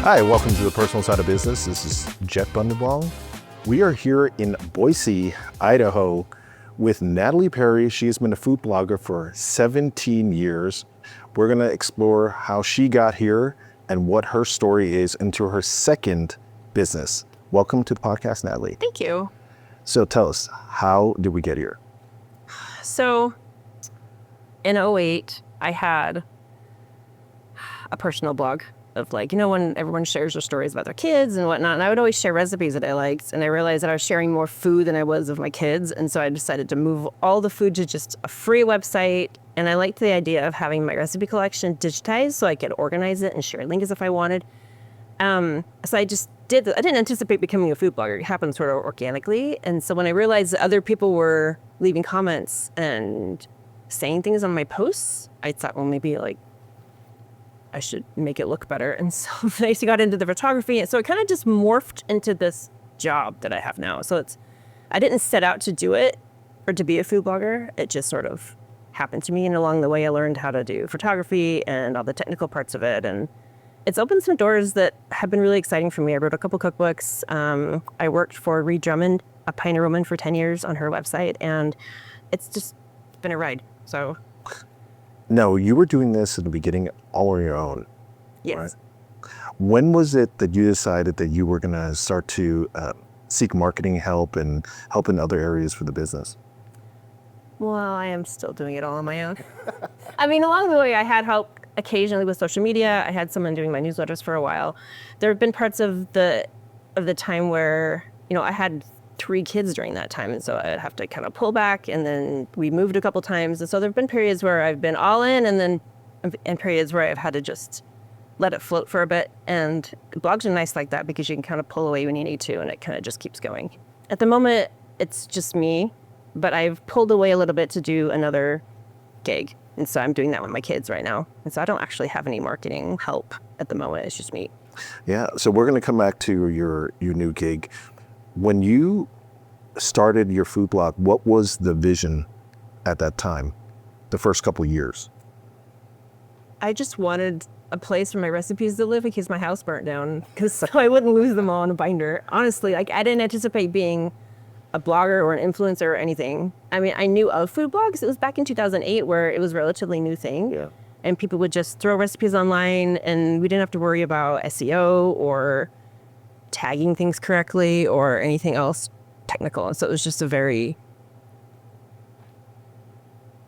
Hi, welcome to the Personal Side of Business. This is Jeff Bunditwong. We are here in Boise, Idaho with Natalie Perry. She has been a food blogger for 17 years. We're going to explore how she got here and what her story is into her second business. Welcome to the podcast, Natalie. Thank you. So tell us, how did we get here? So in 2008, I had a personal blog of when everyone shares their stories about their kids and whatnot. And I would always share recipes that I liked. And I realized that I was sharing more food than I was of my kids. And so I decided to move all the food to just a free website. And I liked the idea of having my recipe collection digitized so I could organize it and share links if I wanted. So I just did that. I didn't anticipate becoming a food blogger. It happened sort of organically. And so when I realized that other people were leaving comments and saying things on my posts, I thought, well, maybe I should make it look better. And so I got into the photography. And so it kind of just morphed into this job that I have now. So I didn't set out to do it or to be a food blogger. It just sort of happened to me. And along the way, I learned how to do photography and all the technical parts of it. And it's opened some doors that have been really exciting for me. I wrote a couple cookbooks. I worked for Reed Drummond, a pioneer woman, for 10 years on her website. And it's just been a ride. So... No, you were doing this in the beginning all on your own. Yes. Right? When was it that you decided that you were going to start to seek marketing help and help in other areas for the business? Well, I am still doing it all on my own. I mean, along the way, I had help occasionally with social media. I had someone doing my newsletters for a while. There have been parts of the time where, I had 3 kids during that time. And so I'd have to kind of pull back, and then we moved a couple times. And so there've been periods where I've been all in, and then in periods where I've had to just let it float for a bit. And blogs are nice like that because you can kind of pull away when you need to, and it kind of just keeps going. At the moment, it's just me, but I've pulled away a little bit to do another gig. And so I'm doing that with my kids right now. And so I don't actually have any marketing help at the moment. It's just me. Yeah. So we're going to come back to your new gig. When you started your food blog, what was the vision at that time, the first couple of years? I just wanted a place for my recipes to live in case my house burnt down, so I wouldn't lose them all in a binder. Honestly, I didn't anticipate being a blogger or an influencer or anything. I mean, I knew of food blogs. It was back in 2008 where it was a relatively new thing. Yeah. And people would just throw recipes online, and we didn't have to worry about SEO or tagging things correctly or anything else technical. And so it was just a very,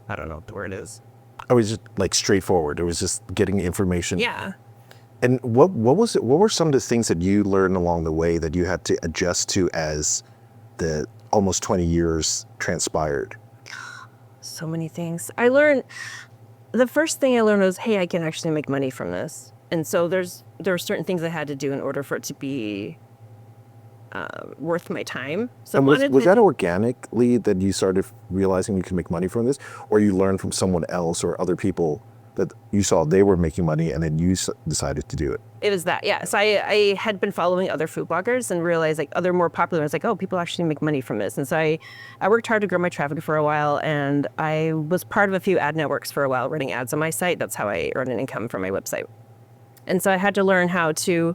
I don't know what the word is. It was just straightforward. It was just getting information. Yeah. And what was it? What were some of the things that you learned along the way that you had to adjust to as the almost 20 years transpired? So many things. The first thing I learned was, hey, I can actually make money from this. And so there were certain things I had to do in order for it to be worth my time. So and was that organically that you started realizing you could make money from this, or you learned from someone else or other people that you saw they were making money and then you decided to do it? It was that, yeah. So I had been following other food bloggers and realized other more popular ones, oh, people actually make money from this. And so I worked hard to grow my traffic for a while, and I was part of a few ad networks for a while, running ads on my site. That's how I earned an income from my website. And so I had to learn how to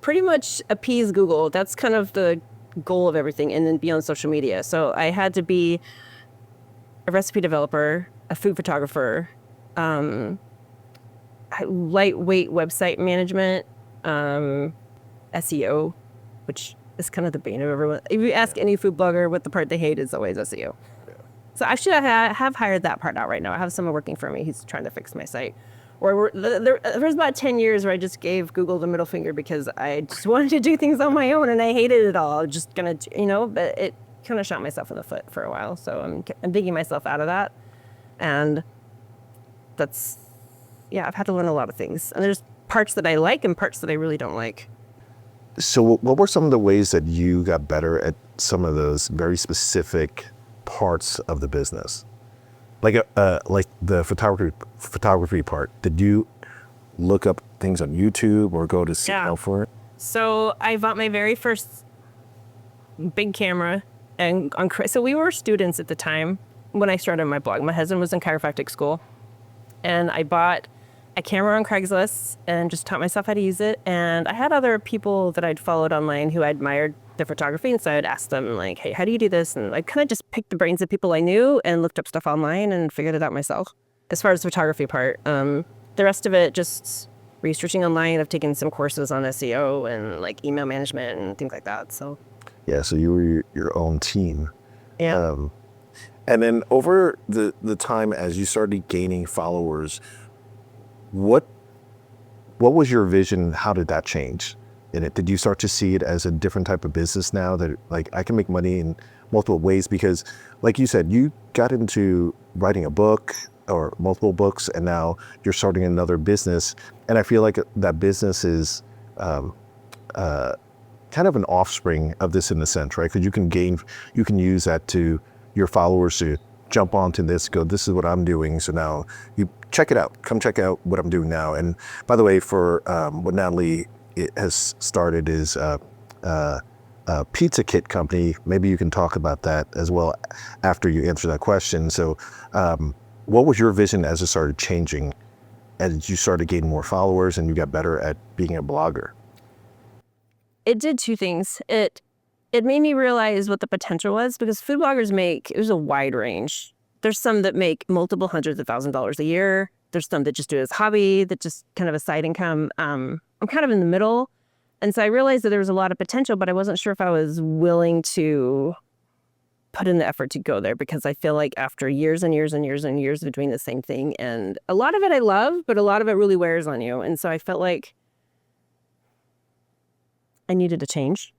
pretty much appease Google. That's kind of the goal of everything, and then be on social media. So I had to be a recipe developer, a food photographer, lightweight website management, SEO, which is kind of the bane of everyone. If you ask any food blogger what the part they hate, is always SEO. Yeah. So actually I have hired that part out right now. I have someone working for me. He's trying to fix my site. Or there was about 10 years where I just gave Google the middle finger because I just wanted to do things on my own, and I hated it all. I was just gonna, but it kind of shot myself in the foot for a while. So I'm digging myself out of that, and that's, yeah, I've had to learn a lot of things. And there's parts that I like and parts that I really don't like. So what were some of the ways that you got better at some of those very specific parts of the business? Like the photography part, did you look up things on YouTube or go to seek help for it? So I bought my very first big camera, and so we were students at the time when I started my blog. My husband was in chiropractic school, and I bought a camera on Craigslist and just taught myself how to use it. And I had other people that I'd followed online who I admired their photography. And so I'd ask them like, hey, how do you do this? And I kind of just picked the brains of people I knew and looked up stuff online and figured it out myself. As far as the photography part, the rest of it, just researching online. I've taken some courses on SEO and like email management and things like that. So Yeah, so you were your own team. yeah. And then over the time as you started gaining followers, what was your vision? How did that change in it? Did you start to see it as a different type of business now that like I can make money in multiple ways? Because like you said, you got into writing a book or multiple books, and now you're starting another business. And I feel like that business is kind of an offspring of this in a sense, right? Because you can use that to your followers to jump onto this, go, this is what I'm doing. So now you check it out, come check out what I'm doing now. And by the way, for what Natalie has started is a pizza kit company. Maybe you can talk about that as well after you answer that question. So what was your vision as it started changing, as you started gaining more followers and you got better at being a blogger? It did two things. It made me realize what the potential was, because food bloggers there's a wide range. There's some that make multiple hundreds of $1,000s a year. There's some that just do it as a hobby, that just kind of a side income. I'm kind of in the middle. And so I realized that there was a lot of potential, but I wasn't sure if I was willing to put in the effort to go there, because I feel like after years and years and years and years of doing the same thing, and a lot of it I love, but a lot of it really wears on you. And so I felt like I needed to change.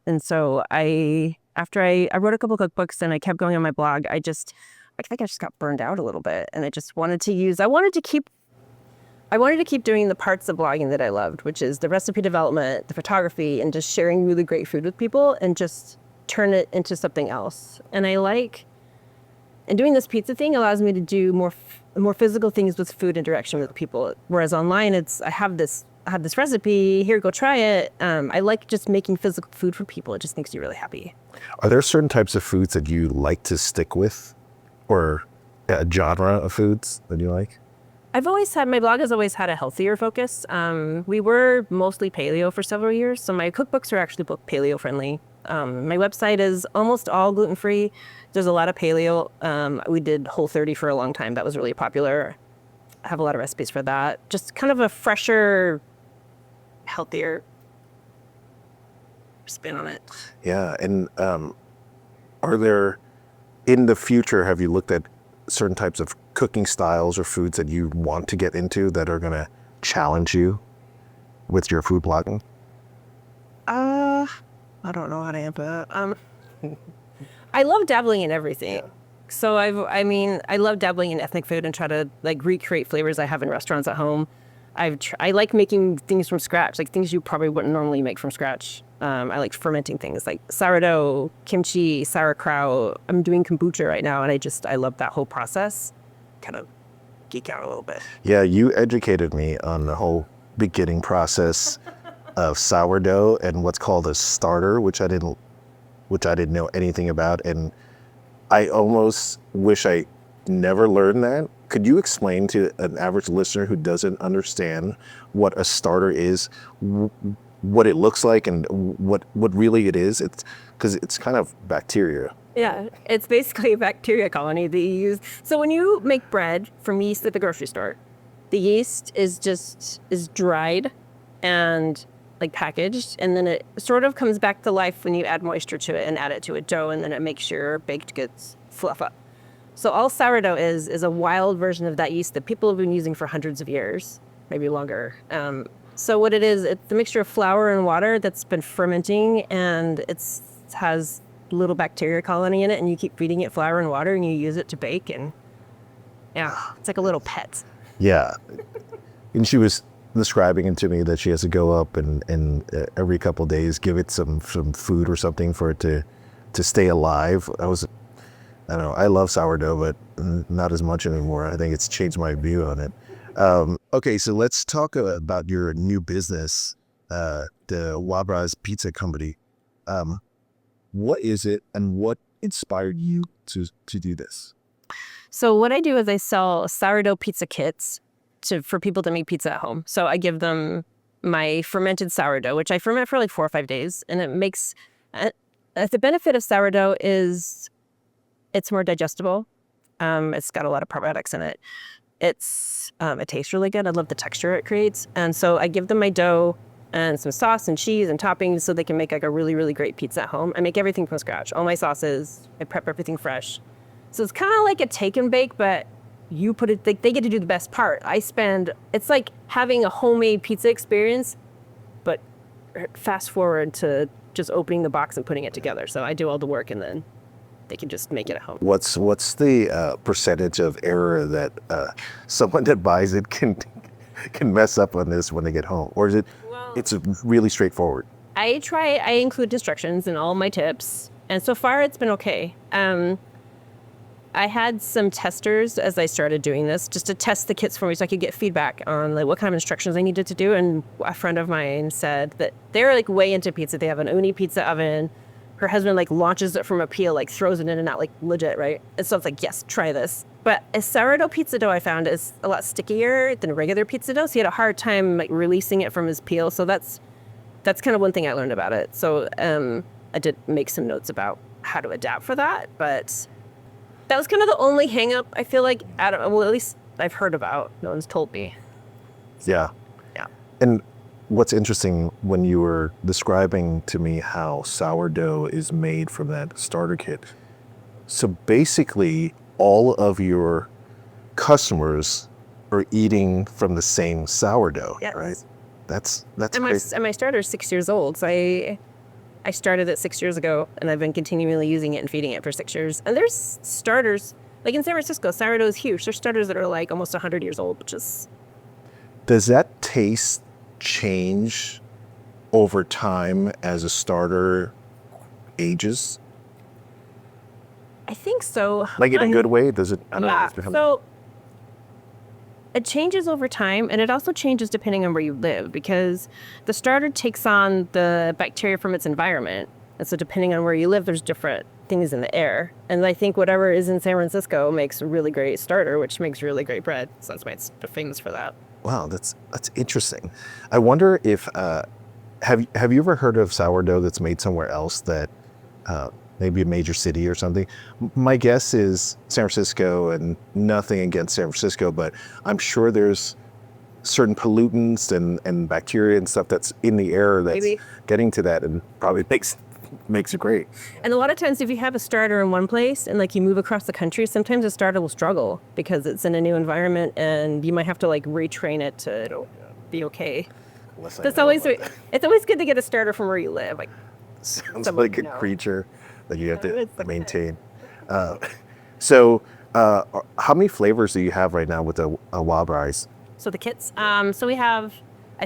And so after I wrote a couple cookbooks and I kept going on my blog, I think I just got burned out a little bit, and I just wanted to keep doing the parts of blogging that I loved, which is the recipe development, the photography, and just sharing really great food with people, and just turn it into something else. And doing this pizza thing allows me to do more physical things with food interaction with people. Whereas online, I have this recipe, here, go try it. I like just making physical food for people. It just makes you really happy. Are there certain types of foods that you like to stick with, or a genre of foods that you like? My blog has always had a healthier focus. We were mostly paleo for several years, so my cookbooks are actually paleo friendly. My website is almost all gluten-free. There's a lot of paleo. We did Whole30 for a long time. That was really popular. I have a lot of recipes for that. Just kind of a fresher, healthier spin on it. Yeah, and are there, in the future, have you looked at certain types of cooking styles or foods that you want to get into that are going to challenge you with your food blogging? I don't know how to answer that. I love dabbling in everything. Yeah. So I love dabbling in ethnic food and try to like recreate flavors I have in restaurants at home. I like making things from scratch, like things you probably wouldn't normally make from scratch. I like fermenting things like sourdough, kimchi, sauerkraut. I'm doing kombucha right now, and I love that whole process. Kind of geek out a little bit. Yeah, you educated me on the whole beginning process of sourdough and what's called a starter, which I didn't know anything about, and I almost wish I never learned that. Could you explain to an average listener who doesn't understand what a starter is, what it looks like, and what really it is? It's because it's kind of bacteria. Yeah, it's basically a bacteria colony that you use. So when you make bread from yeast at the grocery store, the yeast is dried and like packaged, and then it sort of comes back to life when you add moisture to it and add it to a dough, and then it makes your baked goods fluff up. So all sourdough is a wild version of that yeast that people have been using for hundreds of years, maybe longer. So what it is, it's a mixture of flour and water that's been fermenting, and it has little bacteria colony in it, and you keep feeding it flour and water, and you use it to bake, and yeah, it's like a little pet. Yeah, and she was describing it to me that she has to go up and every couple of days give it some food or something for it to stay alive. I don't know, I love sourdough, but not as much anymore. I think it's changed my view on it. Okay, so let's talk about your new business, the Wabra's Pizza Company. What is it, and what inspired you to do this? So what I do is I sell sourdough pizza kits for people to make pizza at home. So I give them my fermented sourdough, which I ferment for like 4 or 5 days, and it makes. The benefit of sourdough is it's more digestible. It's got a lot of probiotics in it. It tastes really good. I love the texture it creates, and so I give them my dough and some sauce and cheese and toppings so they can make like a really, really great pizza at home. I make everything from scratch. All my sauces, I prep everything fresh. So it's kind of like a take and bake, but you put it, they get to do the best part. It's like having a homemade pizza experience, but fast forward to just opening the box and putting it together. So I do all the work and then they can just make it at home. What's the percentage of error that someone that buys it can mess up on this when they get home? Or is it, it's really straightforward? I include instructions in all my tips, and so far it's been okay. I had some testers as I started doing this, just to test the kits for me so I could get feedback on like what kind of instructions I needed to do. And a friend of mine said that they're like way into pizza. They have an uni pizza oven. Her husband like launches it from a peel, like throws it in and out, like legit, right? And so it's like, yes, try this. But a sourdough pizza dough I found is a lot stickier than regular pizza dough. So he had a hard time like releasing it from his peel. So that's kind of one thing I learned about it. So I did make some notes about how to adapt for that, but that was kind of the only hang up I feel like, at least I've heard about. No one's told me. Yeah. Yeah. And what's interesting, when you were describing to me how sourdough is made from that starter kit, so basically all of your customers are eating from the same sourdough, yes. Right? That's and my starter is 6 years old, so I started it 6 years ago, and I've been continually using it and feeding it for 6 years. And there's starters, like in San Francisco, sourdough is huge. There's starters that are like almost 100 years old, which is... Does that taste change over time as a starter ages? I think so. Like in a good way? Does it? I don't know. So it changes over time, and it also changes depending on where you live, because the starter takes on the bacteria from its environment. And so depending on where you live, there's different things in the air. And I think whatever is in San Francisco makes a really great starter, which makes really great bread. So that's why it's famous for that. Wow, that's interesting. I wonder if, have you ever heard of sourdough that's made somewhere else, that maybe a major city or something? My guess is San Francisco, and nothing against San Francisco, but I'm sure there's certain pollutants and bacteria and stuff that's in the air that's maybe getting to that, and probably makes it great. And a lot of times if you have a starter in one place and like you move across the country, sometimes the starter will struggle because it's in a new environment and you might have to like retrain it to be okay. It's always good to get a starter from where you live. Like, sounds like a creature that you have to maintain. So how many flavors do you have right now with a wild rice? So the kits, I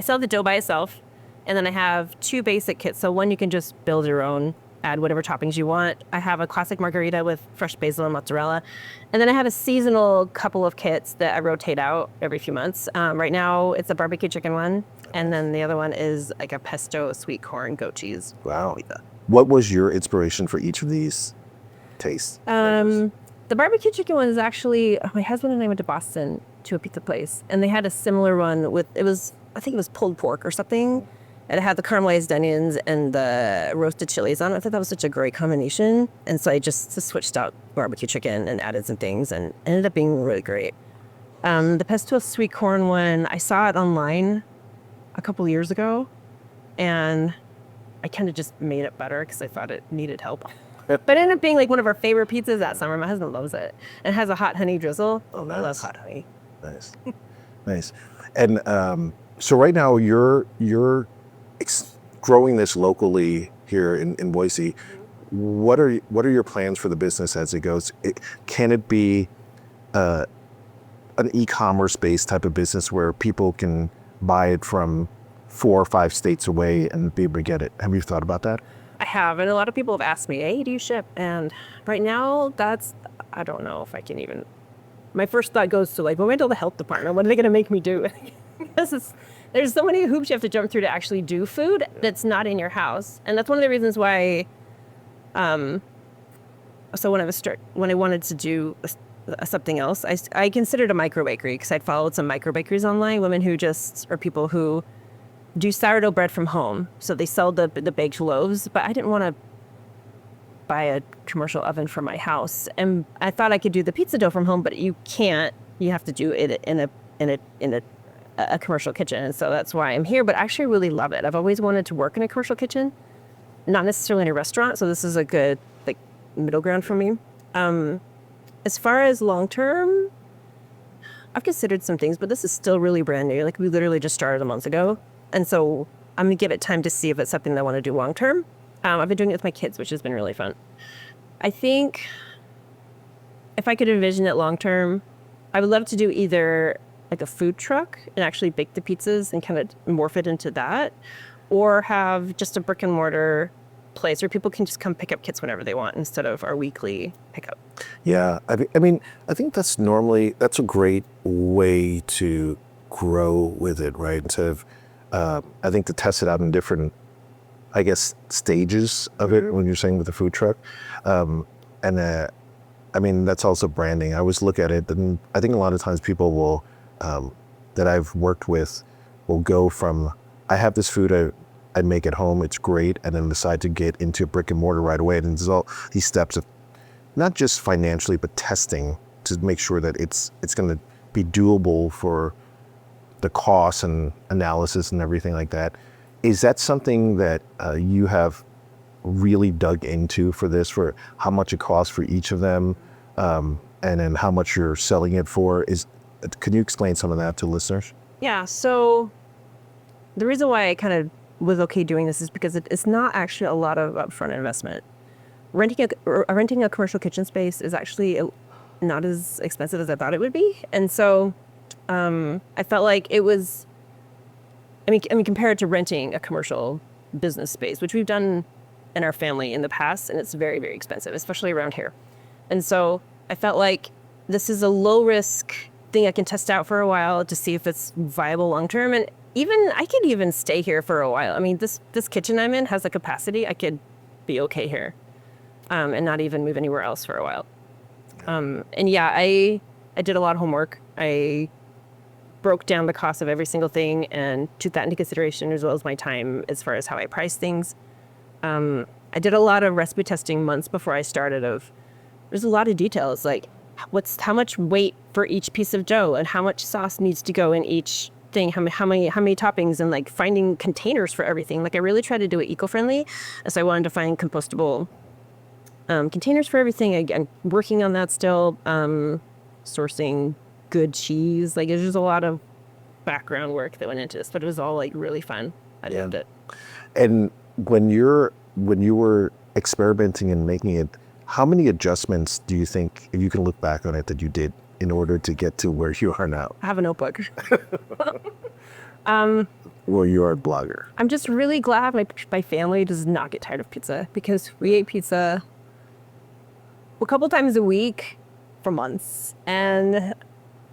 sell the dough by itself, and then I have 2 basic kits. So one, you can just build your own, add whatever toppings you want. I have a classic margarita with fresh basil and mozzarella. And then I have a seasonal couple of kits that I rotate out every few months. Right now it's a barbecue chicken one. And then the other one is like a pesto sweet corn goat cheese. Wow. What was your inspiration for each of these tastes? The barbecue chicken one is actually, my husband and I went to Boston to a pizza place, and they had a similar one with, I think it was pulled pork or something. And it had the caramelized onions and the roasted chilies on it. I thought that was such a great combination. And so I just switched out barbecue chicken and added some things, and ended up being really great. The pesto sweet corn one, I saw it online a couple years ago, and I kind of just made it better because I thought it needed help. But it ended up being like one of our favorite pizzas that summer. My husband loves it. It has a hot honey drizzle. Oh, nice. I love hot honey. Nice. Nice. And so right now you're growing this locally here in Boise. What are your plans for the business as it goes? Can it be an e-commerce based type of business where people can buy it from 4 or 5 states away and be able to get it? Have you thought about that? I have, and a lot of people have asked me, hey, do you ship? And right now, I don't know if I can even, my first thought goes to like, well, wait till the health department, what are they going to make me do? Because there's so many hoops you have to jump through to actually do food that's not in your house. And that's one of the reasons why, so when I wanted to do something else. I considered a micro bakery because I'd followed some micro bakeries online, women who or people who do sourdough bread from home. So they sell the baked loaves, but I didn't want to buy a commercial oven for my house. And I thought I could do the pizza dough from home, but you can't. You have to do it in a commercial kitchen. And so that's why I'm here, but I actually really love it. I've always wanted to work in a commercial kitchen, not necessarily in a restaurant. So this is a good like middle ground for me. As far as long-term, I've considered some things, but this is still really brand new. Like we literally just started a month ago. And so I'm gonna give it time to see if it's something that I want to do long-term. I've been doing it with my kids, which has been really fun. I think if I could envision it long-term, I would love to do either like a food truck and actually bake the pizzas and kind of morph it into that, or have just a brick and mortar place where people can just come pick up kits whenever they want instead of our weekly pickup. Yeah, I mean, I think that's a great way to grow with it, right? Instead of, I think to test it out in different, I guess, stages of it when you're saying with the food truck. I mean, that's also branding. I always look at it, and I think a lot of times people will, that I've worked with, will go from, I have this food I make at home, it's great, and then decide to get into brick and mortar right away. And there's all these steps of not just financially, but testing to make sure that it's going to be doable for the costs and analysis and everything like that. Is that something that you have really dug into for this, for how much it costs for each of them, and then how much you're selling it for? Can you explain some of that to listeners? Yeah, so the reason why I kind of was okay doing this is because it's not actually a lot of upfront investment. Renting a commercial kitchen space is actually not as expensive as I thought it would be. And so I felt like it was, I mean, compared to renting a commercial business space, which we've done in our family in the past, and it's very, very expensive, especially around here. And so I felt like this is a low risk thing I can test out for a while to see if it's viable long term. And I could even stay here for a while. I mean, this kitchen I'm in has the capacity. I could be okay here, and not even move anywhere else for a while. And yeah, I did a lot of homework. I broke down the cost of every single thing and took that into consideration, as well as my time as far as how I price things. I did a lot of recipe testing months before I started. There's a lot of details, like how much weight for each piece of dough and how much sauce needs to go in each thing, how many toppings, and like finding containers for everything. Like I really tried to do it eco-friendly, and so I wanted to find compostable containers for everything. Again, working on that still, sourcing good cheese. Like there's just a lot of background work that went into this, but it was all like really fun. I loved it. And when you were experimenting and making it, how many adjustments do you think, if you can look back on it, that you did in order to get to where you are now? I have a notebook. Well, you are a blogger. I'm just really glad my family does not get tired of pizza, because we ate pizza a couple times a week for months, and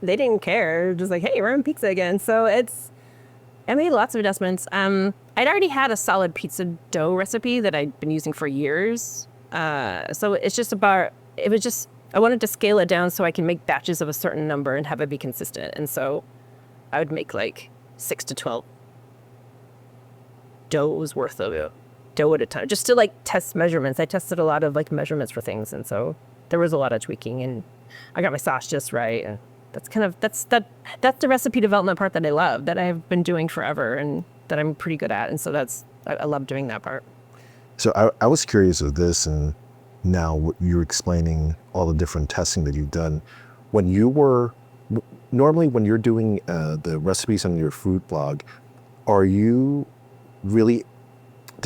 they didn't care. Just like, hey, we're on pizza again. So I made lots of adjustments. I'd already had a solid pizza dough recipe that I'd been using for years. So it's just I wanted to scale it down so I can make batches of a certain number and have it be consistent. And so I would make like 6 to 12 doughs worth of dough at a time, just to like test measurements. I tested a lot of like measurements for things. And so there was a lot of tweaking, and I got my sauce just right. And that's the recipe development part that I love, that I've been doing forever and that I'm pretty good at. And so I love doing that part. So I was curious of this, and now you're explaining all the different testing that you've done. Normally when you're doing the recipes on your food blog, do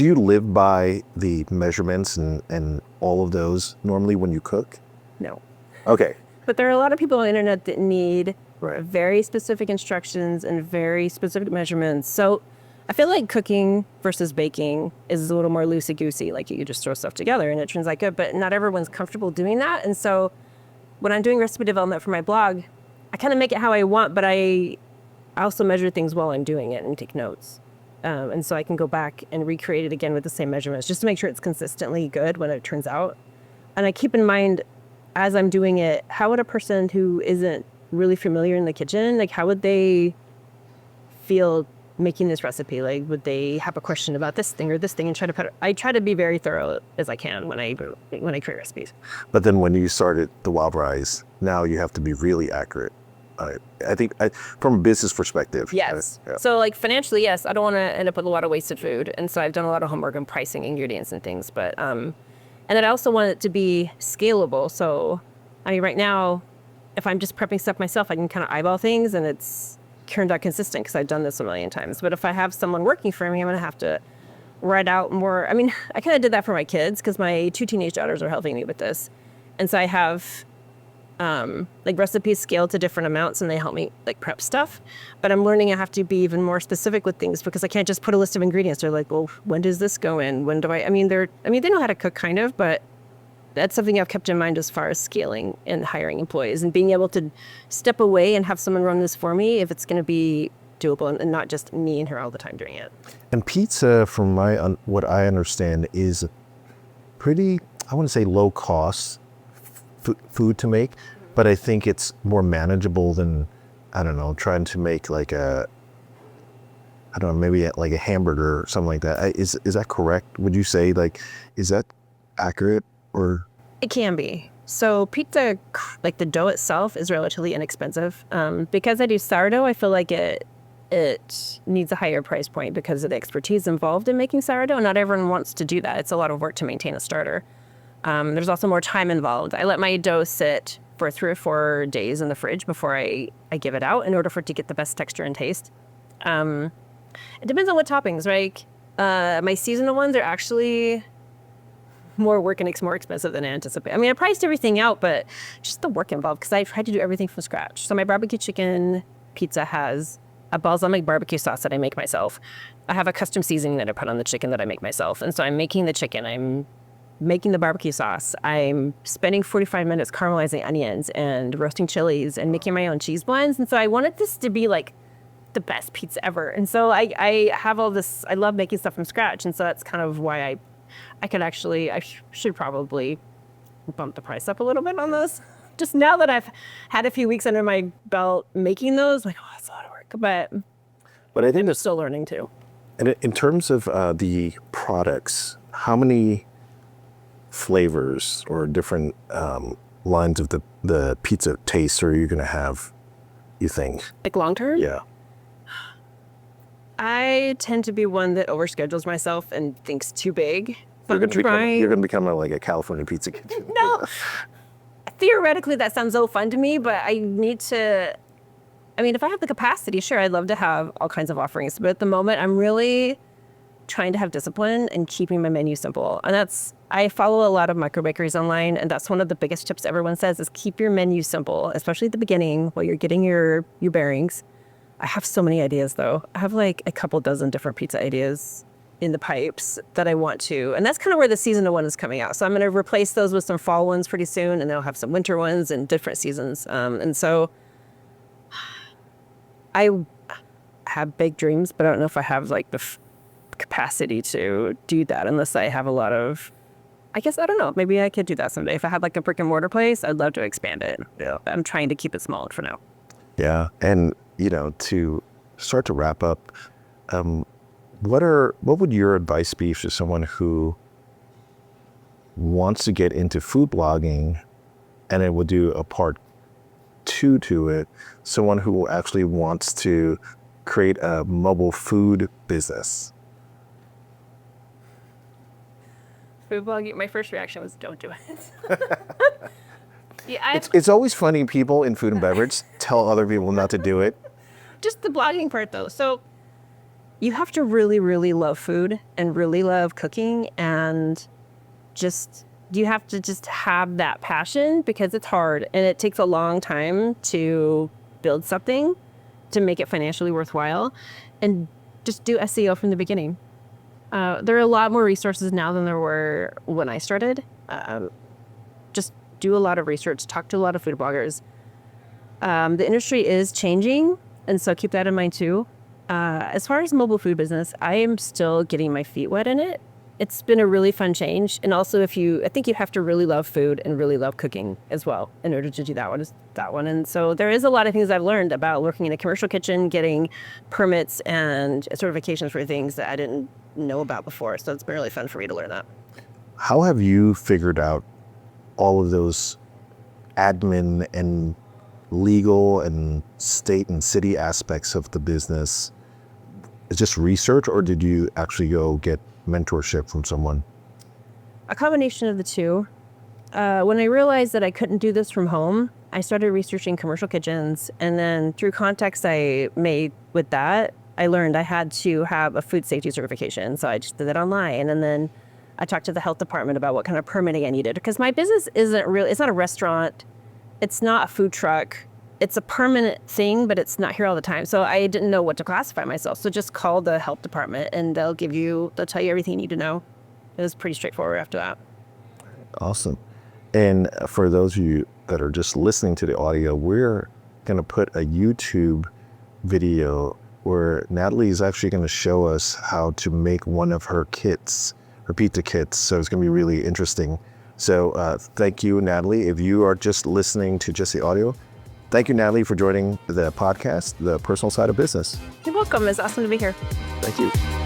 you live by the measurements and all of those normally when you cook? No. Okay. But there are a lot of people on the internet that need very specific instructions and very specific measurements. So I feel like cooking versus baking is a little more loosey-goosey. Like you could just throw stuff together and it turns out good, but not everyone's comfortable doing that. And so when I'm doing recipe development for my blog, I kind of make it how I want, but I also measure things while I'm doing it and take notes. And so I can go back and recreate it again with the same measurements just to make sure it's consistently good when it turns out. And I keep in mind as I'm doing it, how would a person who isn't really familiar in the kitchen, like how would they feel making this recipe? Like, would they have a question about this thing or this thing and try to put it? I try to be very thorough as I can when I create recipes. But then when you started the Wild Rice, now you have to be really accurate. I think from a business perspective. Yes. Yeah. So like financially, yes, I don't want to end up with a lot of wasted food. And so I've done a lot of homework on pricing ingredients and things. But, and then I also want it to be scalable. So, I mean, right now, if I'm just prepping stuff myself, I can kind of eyeball things and it's turned out consistent because I've done this a million times. But if I have someone working for me, I'm going to have to write out more. I mean, I kind of did that for my kids because my 2 teenage daughters are helping me with this. And so I have like recipes scaled to different amounts and they help me like prep stuff. But I'm learning I have to be even more specific with things because I can't just put a list of ingredients. They're like, well, when does this go in? When do I mean, they know how to cook kind of, but that's something I've kept in mind as far as scaling and hiring employees and being able to step away and have someone run this for me if it's going to be doable and not just me and her all the time doing it. And pizza, from what I understand, is pretty, I wouldn't say low cost food to make, but I think it's more manageable than, I don't know, trying to make like I don't know, maybe like a hamburger or something like that. Is that correct? Would you say, like, is that accurate? Or it can be. So pizza, like the dough itself, is relatively inexpensive. Because I do sourdough, I feel like it needs a higher price point because of the expertise involved in making sourdough. Not everyone wants to do that. It's a lot of work to maintain a starter. There's also more time involved. I let my dough sit for 3 or 4 days in the fridge before I give it out in order for it to get the best texture and taste. It depends on what toppings, right? My seasonal ones are actually more work and it's more expensive than I anticipated. I mean, I priced everything out, but just the work involved because I tried to do everything from scratch. So my barbecue chicken pizza has a balsamic barbecue sauce that I make myself. I have a custom seasoning that I put on the chicken that I make myself. And so I'm making the chicken, I'm making the barbecue sauce, I'm spending 45 minutes caramelizing onions and roasting chilies and making my own cheese blends. And so I wanted this to be like the best pizza ever. And so I have all this, I love making stuff from scratch. And so that's kind of why I could actually, I should probably bump the price up a little bit on those. Just now that I've had a few weeks under my belt making those, like, oh, that's a lot of work. But I think I'm still learning too. And in terms of the products, how many flavors or different lines of the pizza taste are you going to have, you think? Like long term? Yeah. I tend to be one that overschedules myself and thinks too big. You're going to become like a California pizza kitchen. No. Theoretically, that sounds so fun to me, but I need to, I mean, if I have the capacity, sure, I'd love to have all kinds of offerings. But at the moment, I'm really trying to have discipline and keeping my menu simple. And I follow a lot of micro bakeries online, and that's one of the biggest tips everyone says is keep your menu simple, especially at the beginning while you're getting your bearings. I have so many ideas, though. I have like a couple dozen different pizza ideas in the pipes that I want to. And that's kind of where the seasonal one is coming out. So I'm going to replace those with some fall ones pretty soon, and then I'll have some winter ones in different seasons. And so I have big dreams, but I don't know if I have like the capacity to do that unless I have a lot of, I guess, I don't know. Maybe I could do that someday. If I had like a brick and mortar place, I'd love to expand it. Yeah. I'm trying to keep it small for now. Yeah. And, to start to wrap up, what would your advice be for someone who wants to get into food blogging and it will do a part 2 to it, someone who actually wants to create a mobile food business? Food blogging, my first reaction was don't do it. Yeah, it's always funny people in food and beverage tell other people not to do it. Just the blogging part though. So you have to really, really love food and really love cooking, and you have to just have that passion because it's hard and it takes a long time to build something to make it financially worthwhile, and just do SEO from the beginning. There are a lot more resources now than there were when I started. Just do a lot of research, talk to a lot of food bloggers. The industry is changing, and so keep that in mind too. As far as mobile food business, I am still getting my feet wet in it. it's been a really fun change. And also, I think you have to really love food and really love cooking as well in order to do that one. And so there is a lot of things I've learned about working in a commercial kitchen, getting permits and certifications for things that I didn't know about before. So it's been really fun for me to learn that. How have you figured out all of those admin and legal and state and city aspects of the business? Is just research, or did you actually go get mentorship from someone? A combination of the two. When I realized that I couldn't do this from home, I started researching commercial kitchens. And then through contacts I made with that, I learned I had to have a food safety certification. So I just did that online. And then I talked to the health department about what kind of permitting I needed. Because my business it's not a restaurant. It's not a food truck. It's a permanent thing, but it's not here all the time. So I didn't know what to classify myself. So just call the health department and they'll tell you everything you need to know. It was pretty straightforward after that. Awesome. And for those of you that are just listening to the audio, we're going to put a YouTube video where Natalie is actually going to show us how to make one of her kits, her pizza kits. So it's going to be really interesting. So thank you, Natalie. If you are just listening to just the audio, thank you, Natalie, for joining the podcast, The Personal Side of Business. You're welcome. It's awesome to be here. Thank you.